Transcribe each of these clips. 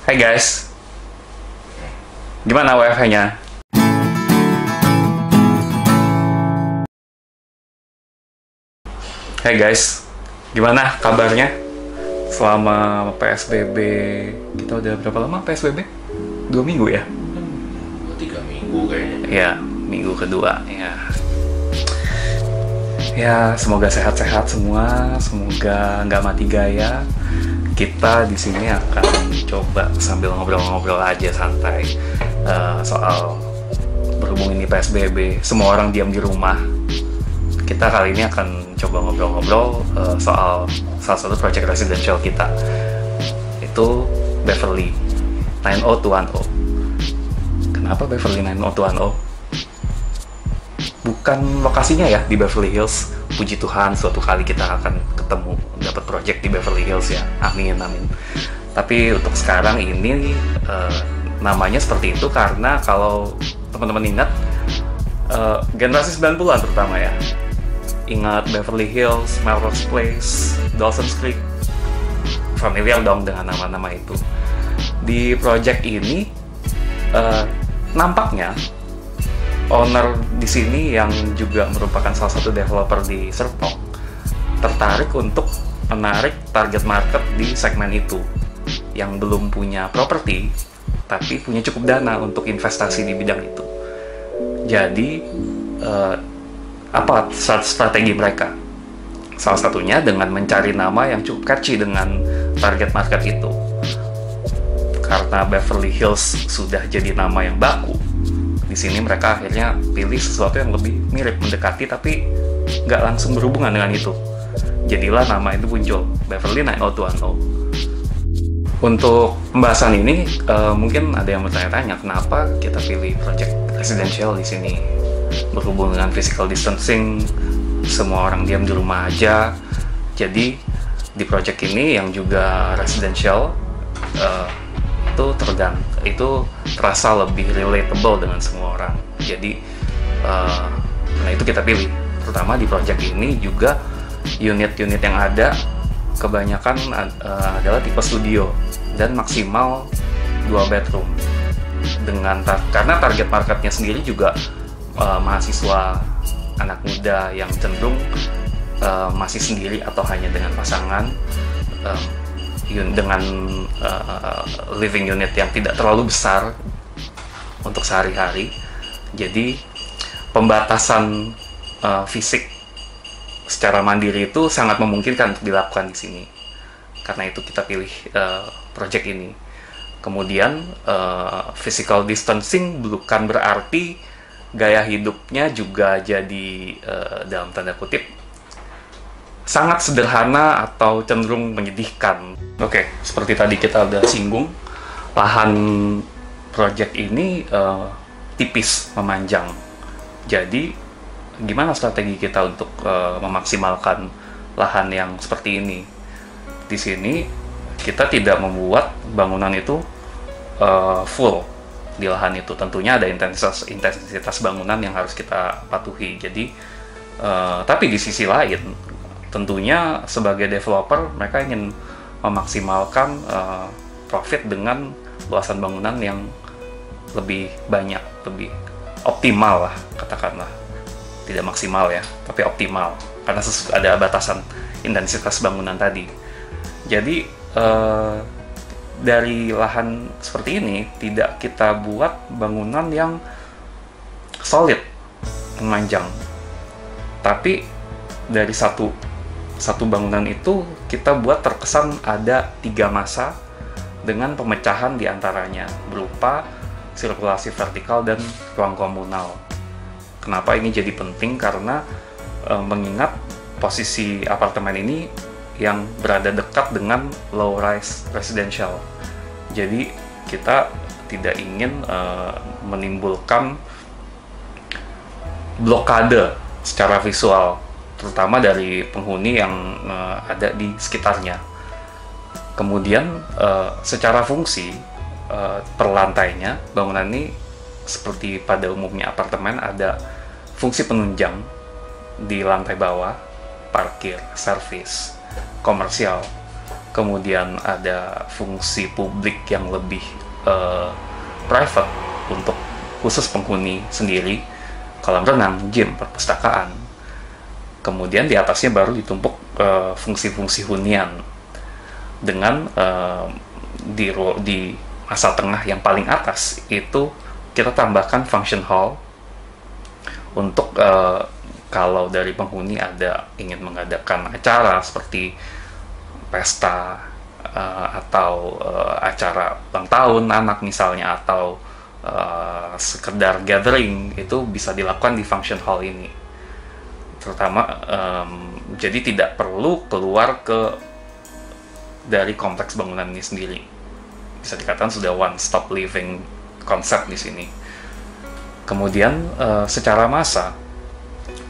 Hai guys, gimana WFH-nya? Hai guys, gimana kabarnya? Selama PSBB, kita udah berapa lama PSBB? 2 minggu ya? 3 minggu kayaknya. Ya, minggu kedua ya. Ya, semoga sehat-sehat semua, semoga nggak mati gaya. Kita di sini akan coba sambil ngobrol-ngobrol aja santai soal berhubung ini PSBB, semua orang diam di rumah. Kita kali ini akan coba ngobrol-ngobrol soal salah satu proyek residential kita. Itu Beverly 90210. Kenapa Beverly 90210? Bukan lokasinya ya di Beverly Hills. Puji Tuhan suatu kali kita akan ketemu dapat proyek di Beverly Hills ya. Amin amin. Tapi untuk sekarang ini namanya seperti itu karena kalau teman-teman ingat generasi 90-an terutama ya. Ingat Beverly Hills, Melrose Place, Dawson's Creek, familiar dong dengan nama-nama itu. Di project ini nampaknya owner di sini yang juga merupakan salah satu developer di Serpong tertarik untuk menarik target market di segmen itu yang belum punya properti tapi punya cukup dana untuk investasi di bidang itu. Jadi apa strategi mereka? Salah satunya dengan mencari nama yang cukup catchy dengan target market itu. Karena Beverly Hills sudah jadi nama yang baku, di sini mereka akhirnya pilih sesuatu yang lebih mirip, mendekati tapi nggak langsung berhubungan dengan itu. Jadilah nama itu muncul, Beverly 90210. Untuk pembahasan ini, mungkin ada yang bertanya-tanya kenapa kita pilih project residential di sini. Berhubung dengan physical distancing, semua orang diam di rumah aja. Jadi di project ini yang juga residential itu terasa lebih relatable dengan semua orang. Jadi nah itu kita pilih. Terutama di project ini juga unit-unit yang ada kebanyakan adalah tipe studio dan maksimal 2 bedroom. Karena target marketnya sendiri juga mahasiswa anak muda yang cenderung masih sendiri atau hanya dengan pasangan, dengan living unit yang tidak terlalu besar untuk sehari-hari. Jadi pembatasan fisik secara mandiri itu sangat memungkinkan untuk dilakukan di sini. Karena itu kita pilih project ini. Kemudian physical distancing bukan berarti gaya hidupnya juga jadi dalam tanda kutip sangat sederhana atau cenderung menyedihkan. Oke, seperti tadi kita udah singgung, lahan project ini tipis, memanjang. Jadi gimana strategi kita untuk memaksimalkan lahan yang seperti ini? Di sini kita tidak membuat bangunan itu full di lahan itu. Tentunya ada intensitas bangunan yang harus kita patuhi. Jadi tapi di sisi lain tentunya sebagai developer mereka ingin memaksimalkan profit dengan luasan bangunan yang lebih banyak, lebih optimal lah katakanlah. Tidak maksimal ya, tapi optimal karena ada batasan intensitas bangunan tadi. Jadi dari lahan seperti ini tidak kita buat bangunan yang solid, memanjang. Tapi dari satu bangunan itu kita buat terkesan ada 3 masa dengan pemecahan diantaranya berupa sirkulasi vertikal dan ruang komunal. Kenapa ini jadi penting? Karena mengingat posisi apartemen ini yang berada dekat dengan low rise residential. Jadi kita tidak ingin menimbulkan blokade secara visual, terutama dari penghuni yang ada di sekitarnya. Kemudian secara fungsi per lantainya, bangunan ini seperti pada umumnya apartemen ada fungsi penunjang di lantai bawah, parkir, servis, komersial. kemudian ada fungsi publik yang lebih private untuk khusus penghuni sendiri, kolam renang, gym, perpustakaan. Kemudian di atasnya baru ditumpuk fungsi-fungsi hunian dengan di masa tengah yang paling atas itu kita tambahkan function hall untuk kalau dari penghuni ada ingin mengadakan acara seperti pesta atau acara ulang tahun anak misalnya, atau sekedar gathering, itu bisa dilakukan di function hall ini. Terutama jadi tidak perlu keluar dari kompleks bangunan ini sendiri. Bisa dikatakan sudah one stop living konsep di sini. Kemudian secara massa,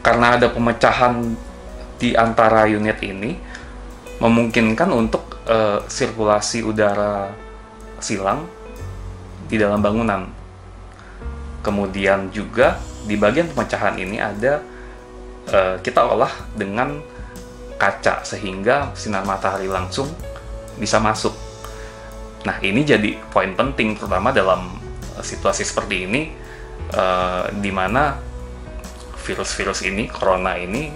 karena ada pemecahan di antara unit ini, memungkinkan untuk sirkulasi udara silang di dalam bangunan. Kemudian juga di bagian pemecahan ini ada kita olah dengan kaca sehingga sinar matahari langsung bisa masuk. Nah, ini jadi poin penting terutama dalam situasi seperti ini, di mana virus-virus ini, corona ini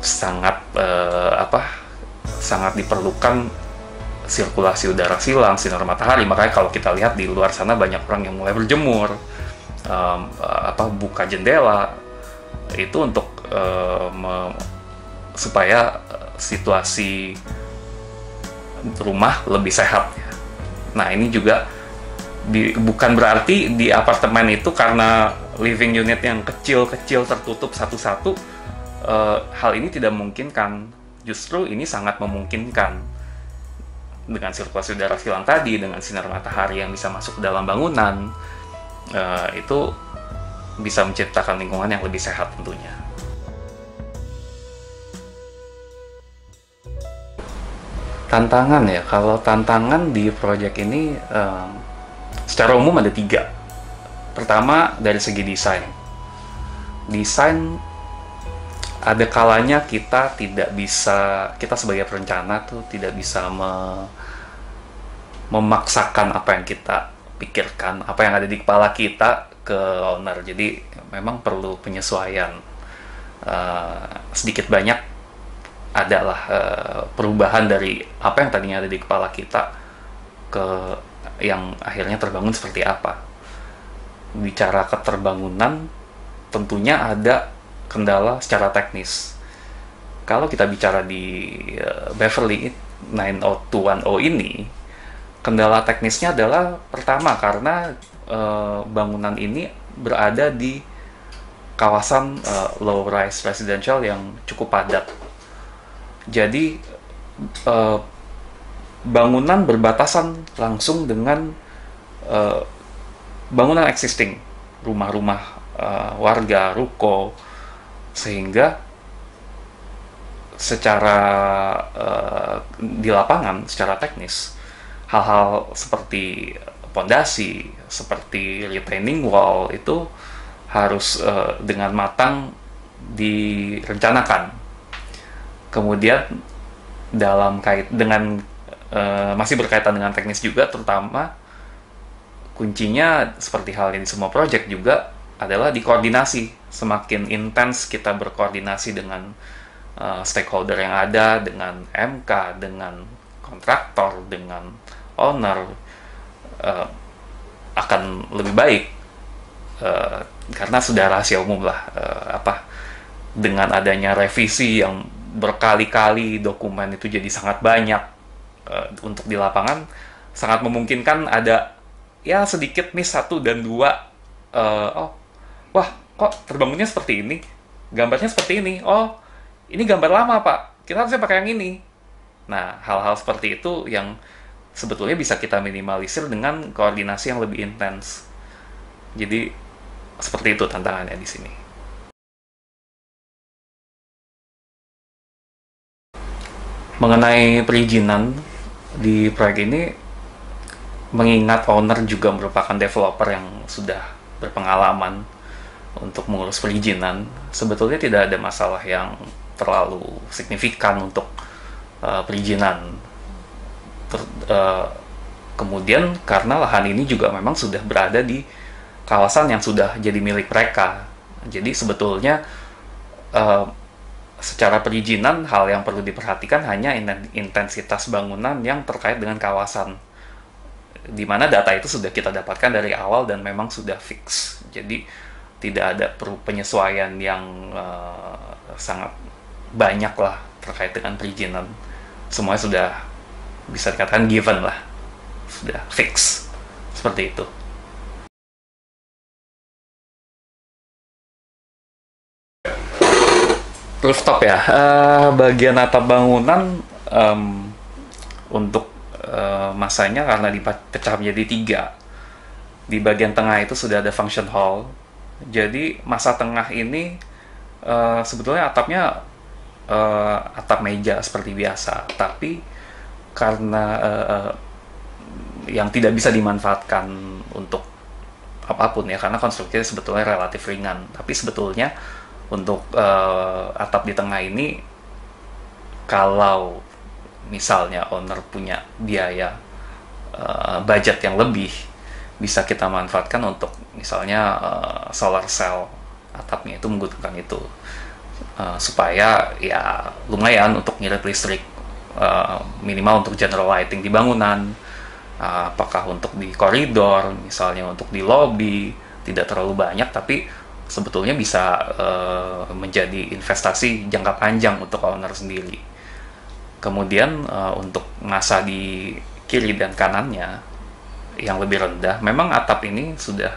sangat sangat diperlukan sirkulasi udara silang, sinar matahari. Makanya kalau kita lihat di luar sana banyak orang yang mulai berjemur, buka jendela itu untuk supaya situasi rumah lebih sehat. Nah, ini juga bukan berarti di apartemen itu karena living unit yang kecil-kecil tertutup satu-satu, hal ini tidak memungkinkan. Justru ini sangat memungkinkan. Dengan sirkulasi udara silang tadi, dengan sinar matahari yang bisa masuk ke dalam bangunan, itu bisa menciptakan lingkungan yang lebih sehat tentunya. Tantangan ya, kalau tantangan di proyek ini secara umum ada 3. Pertama, dari segi desain. Desain ada kalanya kita sebagai perencana tuh tidak bisa memaksakan apa yang kita pikirkan, apa yang ada di kepala kita ke owner. Jadi memang perlu penyesuaian. Sedikit banyak adalah perubahan dari apa yang tadinya ada di kepala kita ke yang akhirnya terbangun seperti apa. Bicara keterbangunan, tentunya ada kendala secara teknis. Kalau kita bicara di Beverly 90210 ini, kendala teknisnya adalah pertama karena bangunan ini berada di kawasan low-rise residential yang cukup padat. Jadi bangunan berbatasan langsung dengan bangunan existing, rumah-rumah warga, ruko, sehingga secara di lapangan, secara teknis, hal-hal seperti pondasi, seperti retaining wall itu harus dengan matang direncanakan. Kemudian masih berkaitan dengan teknis juga, terutama kuncinya seperti hal ini semua proyek juga adalah dikoordinasi. Semakin intens kita berkoordinasi dengan stakeholder yang ada, dengan MK, dengan kontraktor, dengan owner, akan lebih baik. Karena sudah rahasia umum lah, dengan adanya revisi yang berkali-kali, dokumen itu jadi sangat banyak, untuk di lapangan sangat memungkinkan ada ya sedikit miss 1 dan 2. Wah, kok terbangunnya seperti ini, gambarnya seperti ini, ini gambar lama pak, kita harusnya pakai yang ini. Nah, hal-hal seperti itu yang sebetulnya bisa kita minimalisir dengan koordinasi yang lebih intens. Jadi seperti itu tantangannya di sini. Mengenai perizinan di proyek ini, mengingat owner juga merupakan developer yang sudah berpengalaman untuk mengurus perizinan, sebetulnya tidak ada masalah yang terlalu signifikan untuk perizinan. Kemudian karena lahan ini juga memang sudah berada di kawasan yang sudah jadi milik mereka, jadi sebetulnya secara perizinan hal yang perlu diperhatikan hanya intensitas bangunan yang terkait dengan kawasan, di mana data itu sudah kita dapatkan dari awal dan memang sudah fix. Jadi tidak ada perlu penyesuaian yang sangat banyak lah terkait dengan perizinan. Semuanya sudah bisa dikatakan given lah, sudah fix seperti itu. Rooftop ya, bagian atap bangunan untuk masanya karena dipecah menjadi 3. Di bagian tengah itu sudah ada function hall. Jadi masa tengah ini sebetulnya atapnya atap meja seperti biasa, tapi karena yang tidak bisa dimanfaatkan untuk apapun ya, karena konstruksinya sebetulnya relatif ringan. Tapi sebetulnya untuk atap di tengah ini, kalau misalnya owner punya biaya budget yang lebih, bisa kita manfaatkan untuk misalnya solar cell atapnya itu, menggunakan itu supaya ya lumayan untuk ngirit listrik, minimal untuk general lighting di bangunan, apakah untuk di koridor, misalnya untuk di lobby, tidak terlalu banyak, tapi sebetulnya bisa menjadi investasi jangka panjang untuk owner sendiri. Kemudian untuk masa di kiri dan kanannya yang lebih rendah, memang atap ini sudah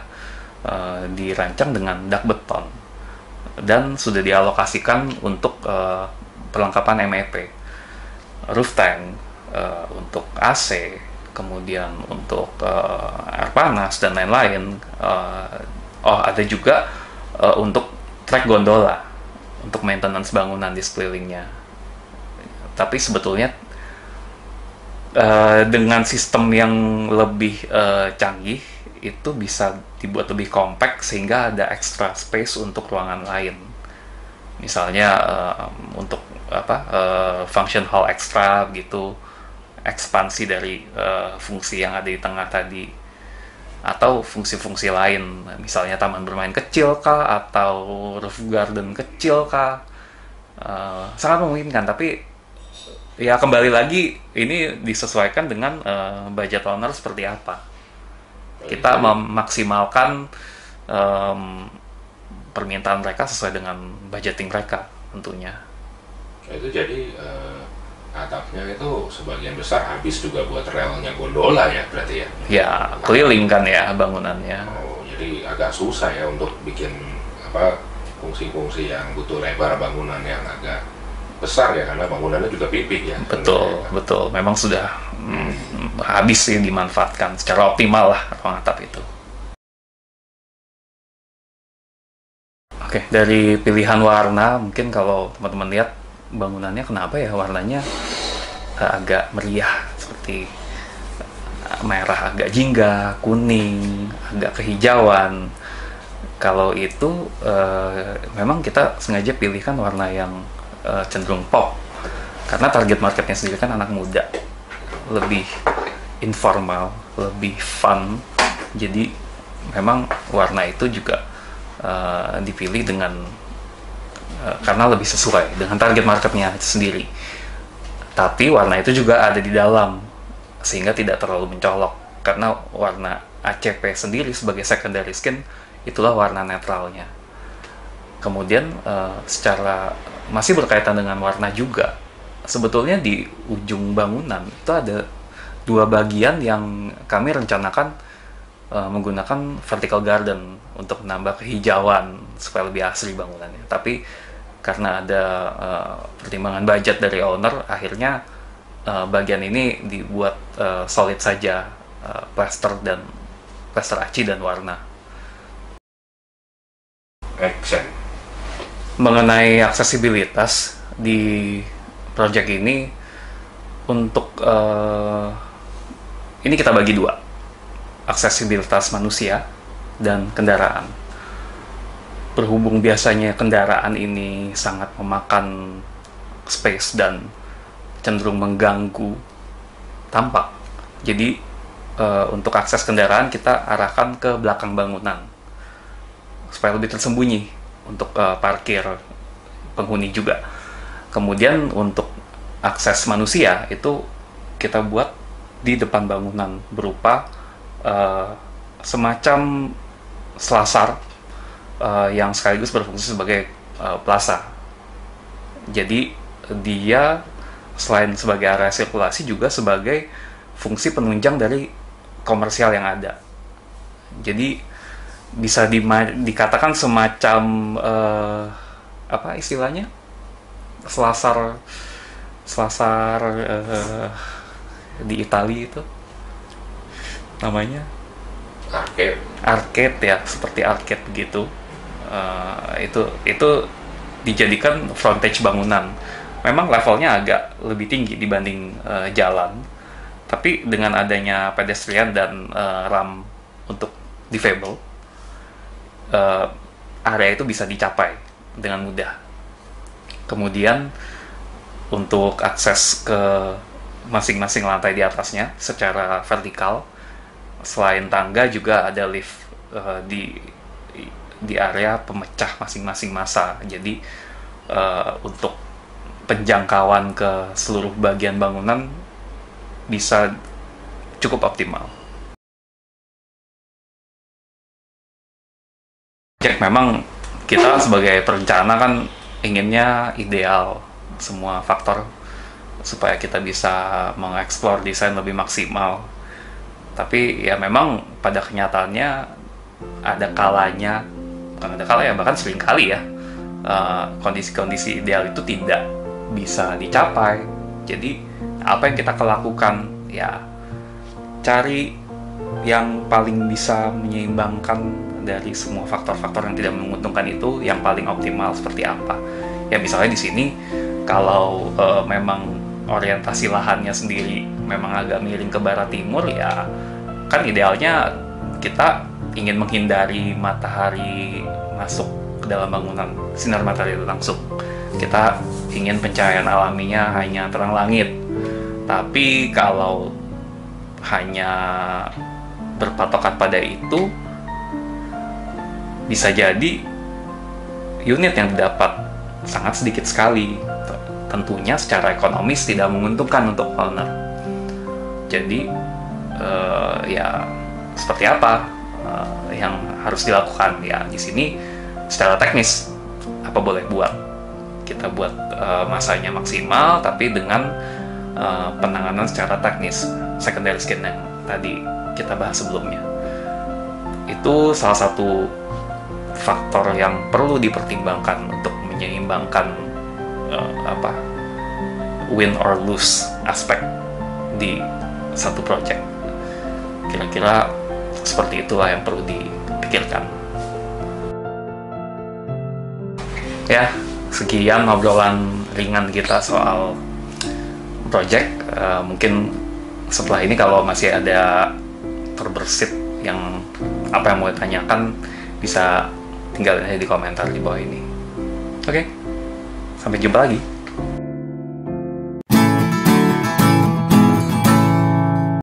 dirancang dengan dak beton dan sudah dialokasikan untuk perlengkapan MEP, roof tank, untuk AC, kemudian untuk air panas dan lain-lain. Ada juga untuk trek gondola untuk maintenance bangunan di sekelilingnya. Tapi sebetulnya dengan sistem yang lebih canggih itu bisa dibuat lebih compact sehingga ada extra space untuk ruangan lain. Misalnya untuk function hall extra gitu, ekspansi dari fungsi yang ada di tengah tadi, atau fungsi-fungsi lain, misalnya taman bermain kecil kah, atau roof garden kecil kah, sangat memungkinkan. Tapi ya kembali lagi, ini disesuaikan dengan budget owner seperti apa. Kita memaksimalkan permintaan mereka sesuai dengan budgeting mereka tentunya. Itu jadi atapnya itu sebagian besar habis juga buat relnya gondola ya, berarti ya? Ya, keliling kan ya bangunannya. Oh, jadi agak susah ya untuk bikin fungsi-fungsi yang butuh lebar bangunan yang agak besar ya, karena bangunannya juga pipih ya. Betul, betul. Memang sudah habis sih dimanfaatkan secara optimal lah ruang atap itu. Oke, dari pilihan warna, mungkin kalau teman-teman lihat bangunannya, kenapa ya warnanya agak meriah, seperti merah agak jingga, kuning, agak kehijauan. Kalau itu memang kita sengaja pilihkan warna yang cenderung pop, karena target marketnya sendiri kan anak muda, lebih informal, lebih fun. Jadi memang warna itu juga dipilih dengan karena lebih sesuai dengan target marketnya itu sendiri. Tapi warna itu juga ada di dalam, sehingga tidak terlalu mencolok, karena warna ACP sendiri sebagai secondary skin itulah warna netralnya. Kemudian secara masih berkaitan dengan warna juga, sebetulnya di ujung bangunan itu ada 2 bagian yang kami rencanakan menggunakan vertical garden untuk menambah kehijauan supaya lebih asri bangunannya. Tapi karena ada pertimbangan budget dari owner, akhirnya bagian ini dibuat solid saja, plaster aci dan warna. Action. Mengenai aksesibilitas di project ini, untuk ini kita bagi 2, aksesibilitas manusia dan kendaraan. Berhubung biasanya kendaraan ini sangat memakan space dan cenderung mengganggu tampak. Jadi untuk akses kendaraan kita arahkan ke belakang bangunan supaya lebih tersembunyi untuk parkir penghuni juga. Kemudian untuk akses manusia itu kita buat di depan bangunan berupa semacam selasar yang sekaligus berfungsi sebagai plaza. Jadi dia selain sebagai area sirkulasi juga sebagai fungsi penunjang dari komersial yang ada. Jadi bisa dikatakan semacam apa istilahnya, selasar di Italia itu namanya arcade ya, seperti arcade gitu. Itu dijadikan frontage bangunan. Memang levelnya agak lebih tinggi dibanding jalan, tapi dengan adanya pedestrian dan ram untuk difabel, area itu bisa dicapai dengan mudah. Kemudian untuk akses ke masing-masing lantai di atasnya secara vertikal, selain tangga juga ada lift di area pemecah masing-masing massa. Jadi untuk penjangkauan ke seluruh bagian bangunan bisa cukup optimal. Cek memang kita sebagai perencana kan inginnya ideal semua faktor supaya kita bisa mengeksplor desain lebih maksimal. Tapi ya memang pada kenyataannya ada kalanya, bukan ada kalanya, bahkan sering kali ya kondisi-kondisi ideal itu tidak bisa dicapai. Jadi apa yang kita lakukan ya cari yang paling bisa menyeimbangkan dari semua faktor-faktor yang tidak menguntungkan itu, yang paling optimal seperti apa. Ya misalnya di sini kalau memang orientasi lahannya sendiri memang agak miring ke barat timur, ya kan idealnya kita ingin menghindari matahari masuk ke dalam bangunan, sinar matahari itu langsung. Kita ingin pencahayaan alaminya hanya terang langit. Tapi kalau hanya berpatokan pada itu, bisa jadi unit yang didapat sangat sedikit sekali. Tentunya secara ekonomis tidak menguntungkan untuk owner. Jadi ya seperti apa yang harus dilakukan ya di sini secara teknis apa boleh buat. Kita buat masanya maksimal, tapi dengan penanganan secara teknis, secondary skin yang tadi kita bahas sebelumnya. Itu salah satu faktor yang perlu dipertimbangkan untuk menyeimbangkan win or lose aspek di satu project. Kira-kira seperti itulah yang perlu dipikirkan. Ya, sekian obrolan ringan kita soal project. Mungkin setelah ini kalau masih ada terbersit yang apa yang mau ditanyakan, bisa tinggalin aja di komentar di bawah ini. Oke, sampai jumpa lagi.